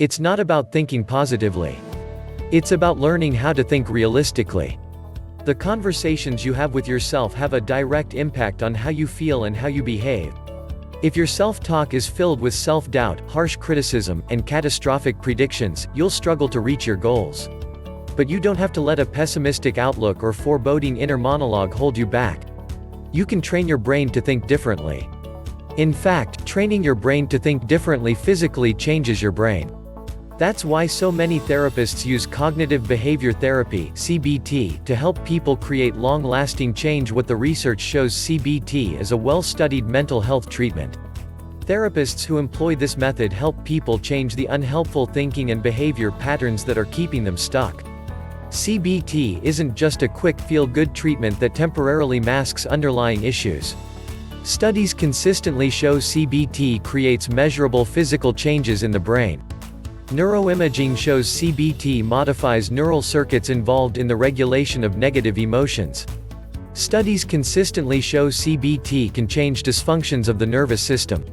It's not about thinking positively. It's about learning how to think realistically. The conversations you have with yourself have a direct impact on how you feel and how you behave. If your self-talk is filled with self-doubt, harsh criticism, and catastrophic predictions, you'll struggle to reach your goals. But you don't have to let a pessimistic outlook or foreboding inner monologue hold you back. You can train your brain to think differently. In fact, training your brain to think differently physically changes your brain. That's why so many therapists use cognitive behavior therapy (CBT) to help people create long-lasting change. What the research shows, CBT is a well-studied mental health treatment. Therapists who employ this method help people change the unhelpful thinking and behavior patterns that are keeping them stuck. CBT isn't just a quick feel-good treatment that temporarily masks underlying issues. Studies consistently show CBT creates measurable physical changes in the brain. Neuroimaging shows CBT modifies neural circuits involved in the regulation of negative emotions. Studies consistently show CBT can change dysfunctions of the nervous system.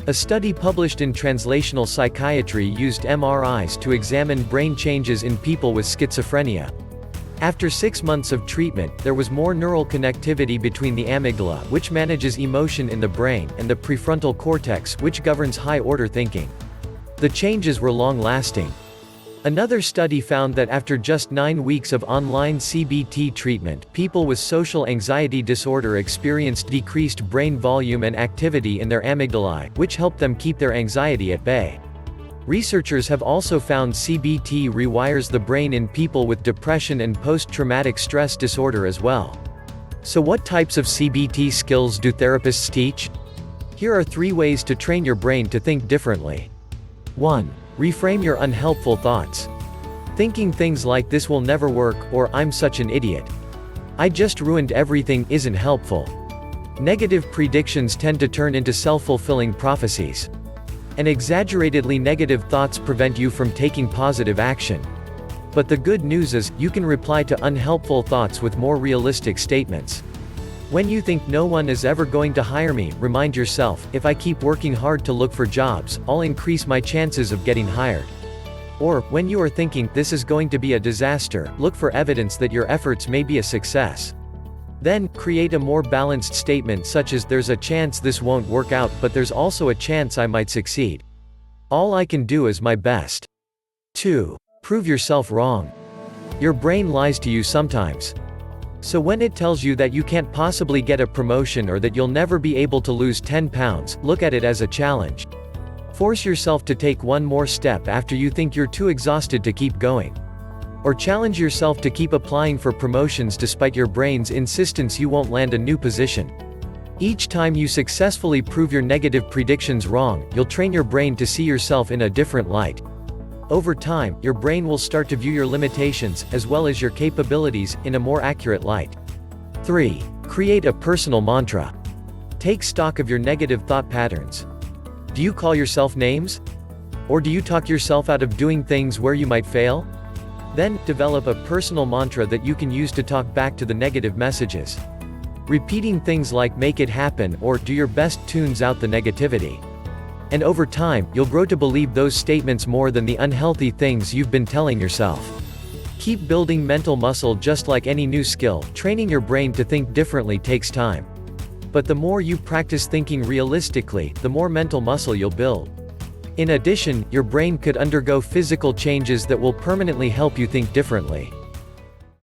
A study published in Translational Psychiatry used MRIs to examine brain changes in people with schizophrenia. After 6 months of treatment, there was more neural connectivity between the amygdala, which manages emotion in the brain, and the prefrontal cortex, which governs high-order thinking. The changes were long-lasting. Another study found that after just 9 weeks of online CBT treatment, people with social anxiety disorder experienced decreased brain volume and activity in their amygdalae, which helped them keep their anxiety at bay. Researchers have also found CBT rewires the brain in people with depression and post-traumatic stress disorder as well. So what types of CBT skills do therapists teach? Here are 3 ways to train your brain to think differently. 1. Reframe your unhelpful thoughts. Thinking things like "this will never work," or "I'm such an idiot," "I just ruined everything" isn't helpful. Negative predictions tend to turn into self-fulfilling prophecies. And exaggeratedly negative thoughts prevent you from taking positive action. But the good news is, you can reply to unhelpful thoughts with more realistic statements. When you think "no one is ever going to hire me," remind yourself, "if I keep working hard to look for jobs, I'll increase my chances of getting hired." Or, when you are thinking "this is going to be a disaster," look for evidence that your efforts may be a success. Then, create a more balanced statement such as "there's a chance this won't work out, but there's also a chance I might succeed. All I can do is my best." 2. Prove yourself wrong. Your brain lies to you sometimes. So when it tells you that you can't possibly get a promotion or that you'll never be able to lose 10 pounds, look at it as a challenge. Force yourself to take one more step after you think you're too exhausted to keep going. Or challenge yourself to keep applying for promotions despite your brain's insistence you won't land a new position. Each time you successfully prove your negative predictions wrong, you'll train your brain to see yourself in a different light. Over time, your brain will start to view your limitations, as well as your capabilities, in a more accurate light. 3. Create a personal mantra. Take stock of your negative thought patterns. Do you call yourself names? Or do you talk yourself out of doing things where you might fail? Then, develop a personal mantra that you can use to talk back to the negative messages. Repeating things like "make it happen" or "do your best" tunes out the negativity. And over time, you'll grow to believe those statements more than the unhealthy things you've been telling yourself. Keep building mental muscle. Just like any new skill, training your brain to think differently takes time. But the more you practice thinking realistically, the more mental muscle you'll build. In addition, your brain could undergo physical changes that will permanently help you think differently.